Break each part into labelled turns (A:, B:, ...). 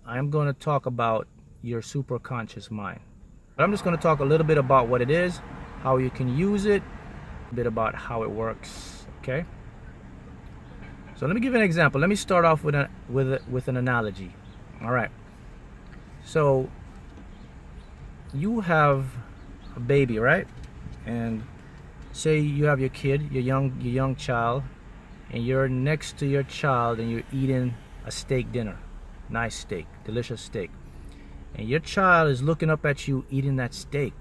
A: I'm going to talk about your superconscious mind. But I'm just going to talk a little bit about what it is, how you can use it, a bit about how it works. Okay. So let me give you an example. Let me start off with an analogy. All right. So you have a baby, right? And say you have your kid, your young child, and you're next to your child and you're eating a steak dinner. Nice steak, delicious steak. And your child is looking up at you eating that steak.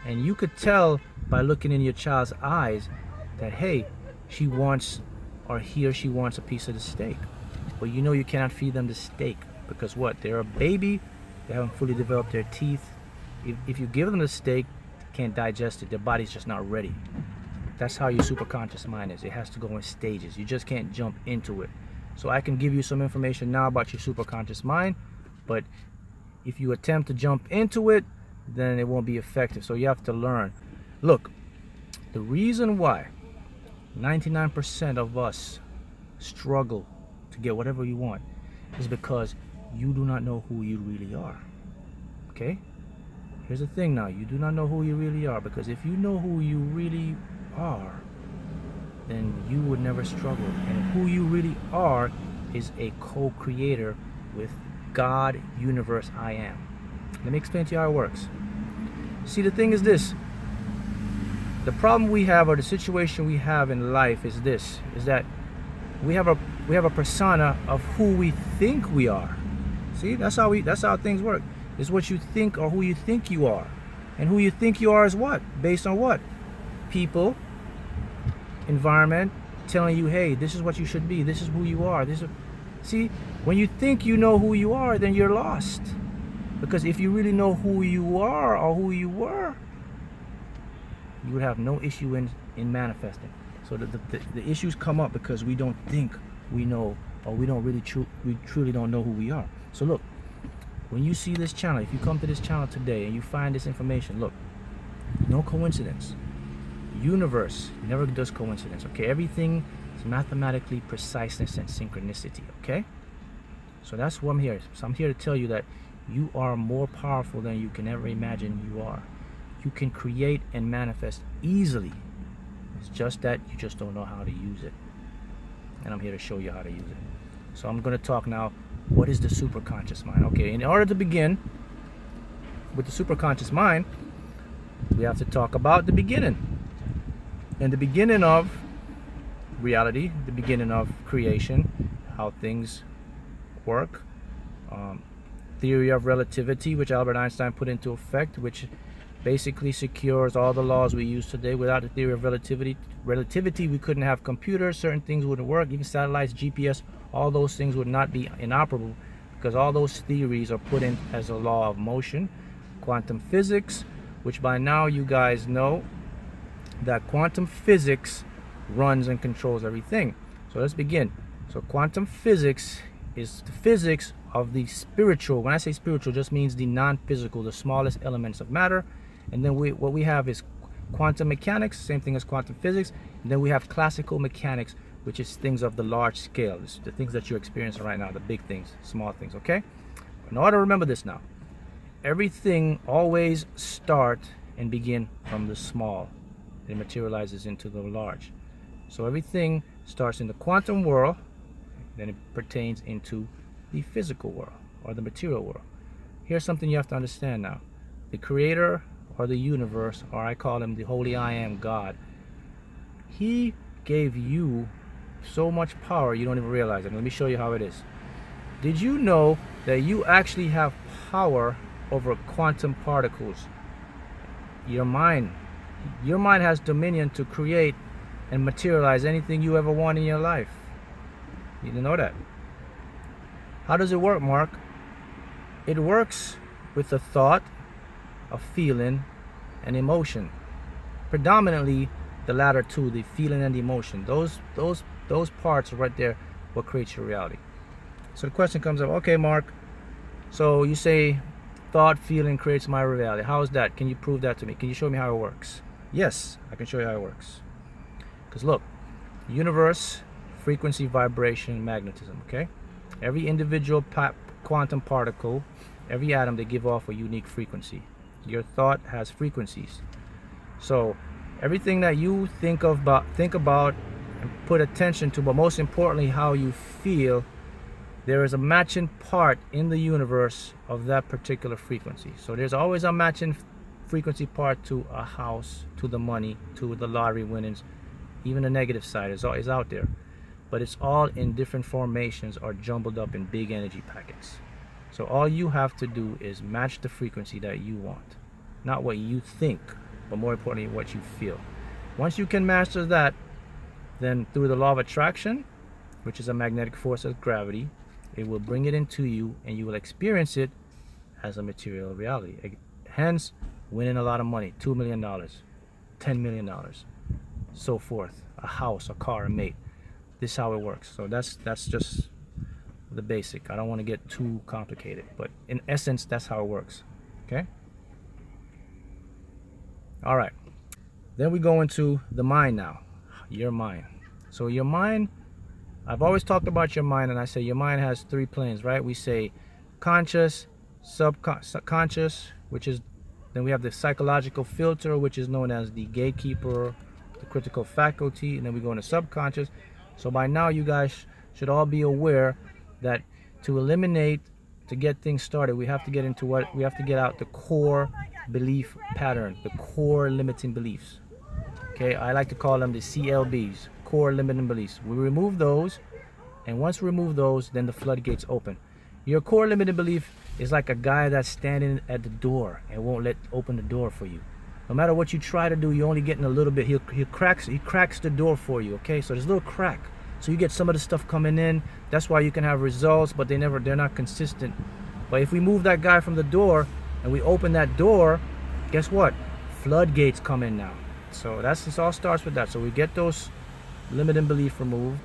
A: And you could tell by looking in your child's eyes that, hey, she wants, or he or she wants a piece of the steak. But you know you cannot feed them the steak because what? They're a baby, they haven't fully developed their teeth. If you give them the steak, they can't digest it. Their body's just not ready. That's how your superconscious mind is. It has to go in stages. You just can't jump into it. So I can give you some information now about your superconscious mind, but if you attempt to jump into it, then it won't be effective. So you have to learn. Look, the reason why 99% of us struggle to get whatever you want is because you do not know who you really are. Okay? Here's the thing now. You do not know who you really are, because if you know who you really are, then you would never struggle. And who you really are is a co-creator with God, universe, I am. Let me explain to you how it works. See, the thing is this. The problem we have, or the situation we have in life, is this: is that we have a persona of who we think we are. See, that's how things work. It's what you think, or who you think you are. And who you think you are is what? Based on what? People, environment, telling you, hey, this is what you should be, this is who you are. See, when you think you know who you are, then you're lost. Because if you really know who you are or who you were, you would have no issue in manifesting. So the issues come up because we don't think we know, or we truly don't know who we are. So look, when you see this channel, if you come to this channel today and you find this information, look, no coincidence. Universe never does coincidence. Okay, everything is mathematically preciseness and synchronicity. Okay, so that's what I'm here. So I'm here to tell you that you are more powerful than you can ever imagine you are. You can create and manifest easily. It's just that you just don't know how to use it. And I'm here to show you how to use it. So I'm going to talk now. What is the superconscious mind? Okay, in order to begin with the superconscious mind, we have to talk about the beginning. And the beginning of reality, the beginning of creation, how things work, theory of relativity, which Albert Einstein put into effect, which basically secures all the laws we use today. Without the theory of relativity, we couldn't have computers, certain things wouldn't work, even satellites, GPS, all those things would not be inoperable, because all those theories are put in as a law of motion. Quantum physics, which by now you guys know that quantum physics runs and controls everything. So let's begin. So quantum physics is the physics of the spiritual. When I say spiritual, just means the non-physical, the smallest elements of matter. And then what we have is quantum mechanics, same thing as quantum physics. And then we have classical mechanics, which is things of the large scale. It's the things that you're experiencing right now, the big things, small things, okay? In order to remember this now, everything always start and begin from the small. It materializes into the large. So everything starts in the quantum world, then it pertains into the physical world, or the material world. Here's something you have to understand now. The creator, or the universe, or I call him the holy I am, God, he gave you so much power you don't even realize it. Let me show you how it is. Did you know that you actually have power over quantum particles? Your mind has dominion to create and materialize anything you ever want in your life. You didn't know that? How does it work, Mark? It works with a thought, a feeling, and emotion. Predominantly the latter two, the feeling and the emotion. Those parts right there, what creates your reality. So the question comes up, okay, Mark, so you say thought, feeling creates my reality. How is that? Can you prove that to me? Can you show me how it works? Yes, I can show you how it works. Because look, universe, frequency, vibration, magnetism, okay? Every individual quantum particle, every atom, they give off a unique frequency. Your thought has frequencies. So everything that you think about and put attention to, but most importantly how you feel, there is a matching part in the universe of that particular frequency. So there's always a matching frequency part to a house, to the money, to the lottery winnings. Even the negative side is out there, but it's all in different formations or jumbled up in big energy packets. So all you have to do is match the frequency that you want, not what you think, but more importantly what you feel. Once you can master that, then through the law of attraction, which is a magnetic force of gravity, it will bring it into you and you will experience it as a material reality. Hence, winning a lot of money, $2 million, $10 million, so forth, a house, a car, a mate. This is how it works. So that's just the basic. I don't want to get too complicated, but in essence, that's how it works. Okay? All right. Then we go into the mind now. Your mind. So your mind, I've always talked about your mind, and I say your mind has 3 planes, right? We say conscious, subconscious, which is, then we have the psychological filter, which is known as the gatekeeper, the critical faculty, and then we go into subconscious. So by now you guys should all be aware that to eliminate, to get things started, we have to get into what, we have to get out the core belief pattern, the core limiting beliefs. Okay, I like to call them the CLBs, core limiting beliefs. We remove those, and once we remove those, then the floodgates open. Your core limiting belief is like a guy that's standing at the door and won't open the door for you. No matter what you try to do, you're only getting a little bit. He cracks the door for you. Okay, so there's a little crack, so you get some of the stuff coming in. That's why you can have results, but they're not consistent. But if we move that guy from the door and we open that door, guess what? Floodgates come in now. So this all starts with that. So we get those limiting belief removed.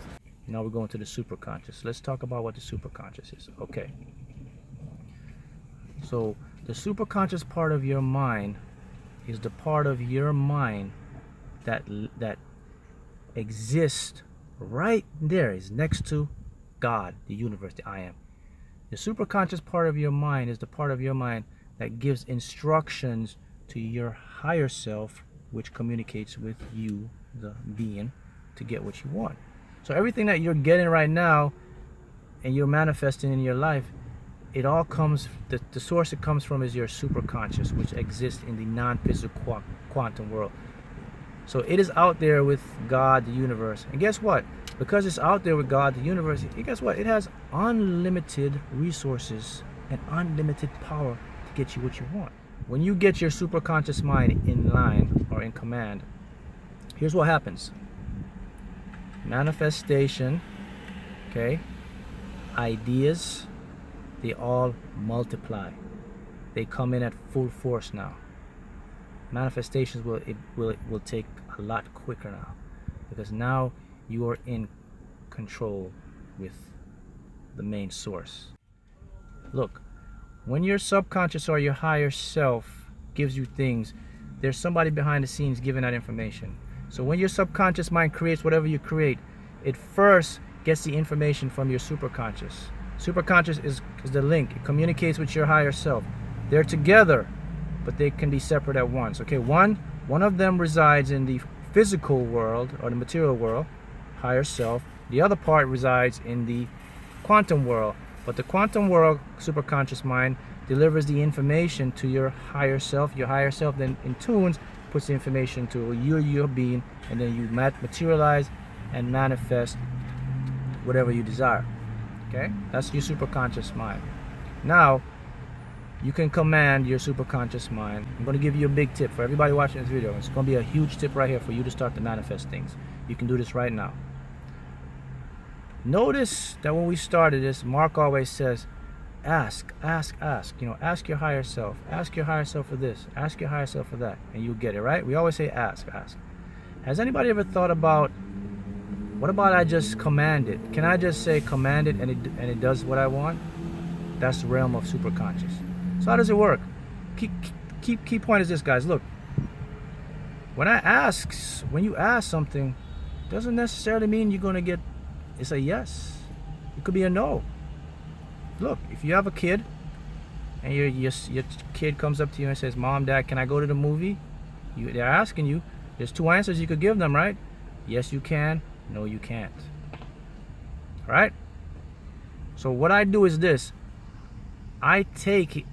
A: Now we're going to the superconscious. Let's talk about what the superconscious is. Okay. So the superconscious part of your mind is the part of your mind that exists right there, is next to God, the universe, the I am. The superconscious part of your mind is the part of your mind that gives instructions to your higher self, which communicates with you, the being, to get what you want. So everything that you're getting right now and you're manifesting in your life, it all comes, the source it comes from is your superconscious, which exists in the non-physical quantum world. So it is out there with God, the universe. And guess what? Because it's out there with God, the universe, guess what? It has unlimited resources and unlimited power to get you what you want. When you get your superconscious mind in line or in command, here's what happens. Manifestation, okay, ideas, they all multiply. They come in at full force now. Manifestations will take a lot quicker now, because now you are in control with the main source. Look, when your subconscious or your higher self gives you things, there's somebody behind the scenes giving that information. So when your subconscious mind creates whatever you create, it first gets the information from your superconscious. Superconscious is the link. It communicates with your higher self. They're together, but they can be separate at once. Okay, one of them resides in the physical world or the material world, higher self. The other part resides in the quantum world. But the quantum world, superconscious mind, delivers the information to your higher self. Your higher self then in tunes, puts the information to your being, and then you materialize and manifest whatever you desire. Okay, that's your superconscious mind. Now you can command your superconscious mind. I'm going to give you a big tip for everybody watching this video. It's going to be a huge tip right here for you to start to manifest things. You can do this right now. Notice that when we started this, Mark always says, ask. You know, ask your higher self. Ask your higher self for this. Ask your higher self for that. And you'll get it, right? We always say ask. Has anybody ever thought about, what about I just command it? Can I just say command it and it does what I want? That's the realm of superconscious. So how does it work? Key point is this, guys. Look, when you ask something, doesn't necessarily mean you're going to get, it's a yes. It could be a no. Look, if you have a kid and your kid comes up to you and says, "Mom, Dad, can I go to the movie?" They're asking you. There's two answers you could give them, right? Yes, you can. No, you can't. All right? So what I do is this. I take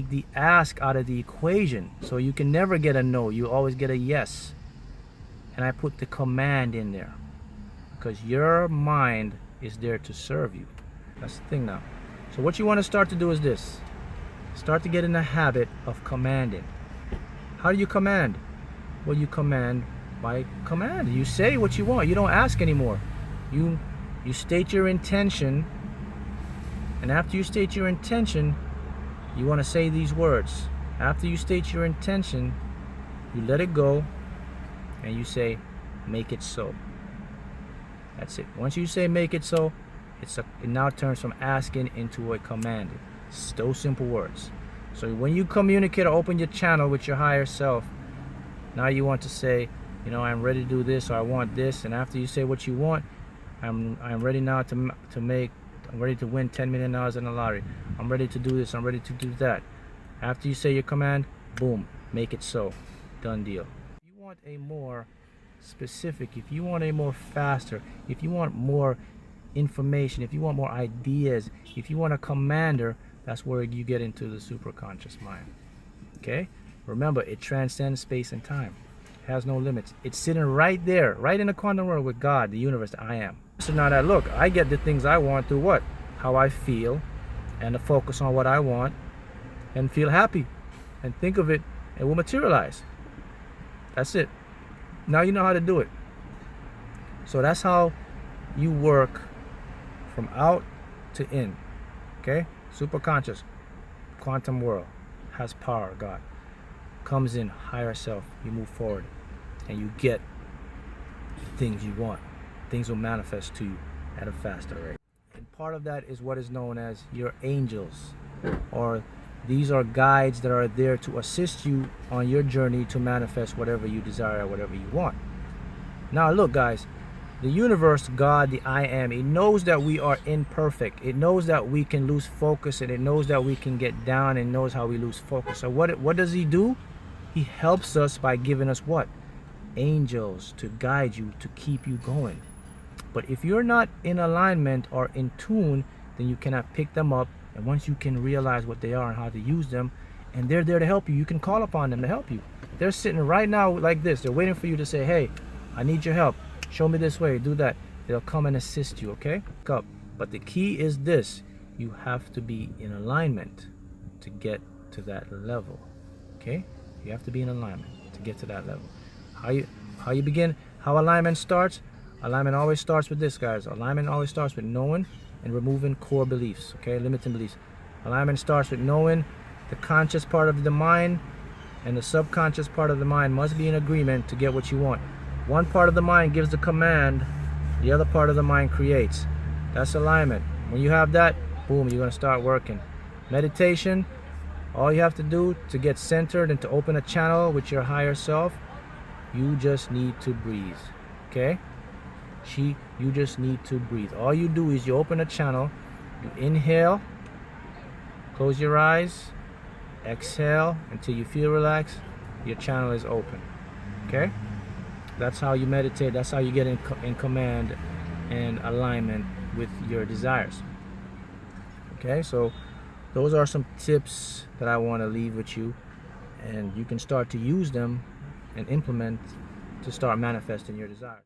A: the ask out of the equation. So you can never get a no. You always get a yes. And I put the command in there. Because your mind is there to serve you. That's the thing now. So what you want to start to do is this. Start to get in the habit of commanding. How do you command? Well, you command by command. You say what you want. You don't ask anymore. You state your intention, and after you state your intention, you want to say these words. After you state your intention, you let it go, and you say, "Make it so." That's it. Once you say "make it so," it now turns from asking into a command. It's those simple words. So when you communicate or open your channel with your higher self, now you want to say, you know, I'm ready to do this, or I want this. And after you say what you want, I'm ready now I'm ready to win $10 million in the lottery. I'm ready to do this. I'm ready to do that. After you say your command, boom, make it so. Done deal. If you want a more specific, if you want a more faster, if you want more information, if you want more ideas, if you want a commander, that's where you get into the superconscious mind. Okay? Remember, it transcends space and time. It has no limits. It's sitting right there, right in the quantum world with God, the universe, the I am. So now that, look, I get the things I want through what? How I feel, and to focus on what I want, and feel happy, and think of it, it will materialize. That's it. Now you know how to do it. So that's how you work from out to in. Okay? Superconscious, quantum world, has power, God. Comes in, higher self, you move forward, and you get the things you want. Things will manifest to you at a faster rate. And part of that is what is known as your angels, or these are guides that are there to assist you on your journey to manifest whatever you desire, whatever you want. Now look, guys, the universe, God, the I am, it knows that we are imperfect. It knows that we can lose focus, and it knows that we can get down, and knows how we lose focus. So what does he do? He helps us by giving us what? Angels to guide you, to keep you going. But if you're not in alignment or in tune, then you cannot pick them up. And once you can realize what they are and how to use them, and they're there to help you, you can call upon them to help you. They're sitting right now like this. They're waiting for you to say, "Hey, I need your help. Show me this way, do that." They'll come and assist you, okay? But the key is this. You have to be in alignment to get to that level, okay? You have to be in alignment to get to that level. How you begin, how alignment starts? Alignment always starts with this, guys. Alignment always starts with knowing and removing core beliefs, okay? Limiting beliefs. Alignment starts with knowing the conscious part of the mind and the subconscious part of the mind must be in agreement to get what you want. One part of the mind gives the command, the other part of the mind creates. That's alignment. When you have that, boom, you're going to start working. Meditation, all you have to do to get centered and to open a channel with your higher self, you just need to breathe, okay? You just need to breathe. All you do is you open a channel, you inhale, close your eyes, exhale until you feel relaxed, your channel is open, okay? That's how you meditate. That's how you get in command and alignment with your desires. Okay, so those are some tips that I want to leave with you, and you can start to use them and implement to start manifesting your desires.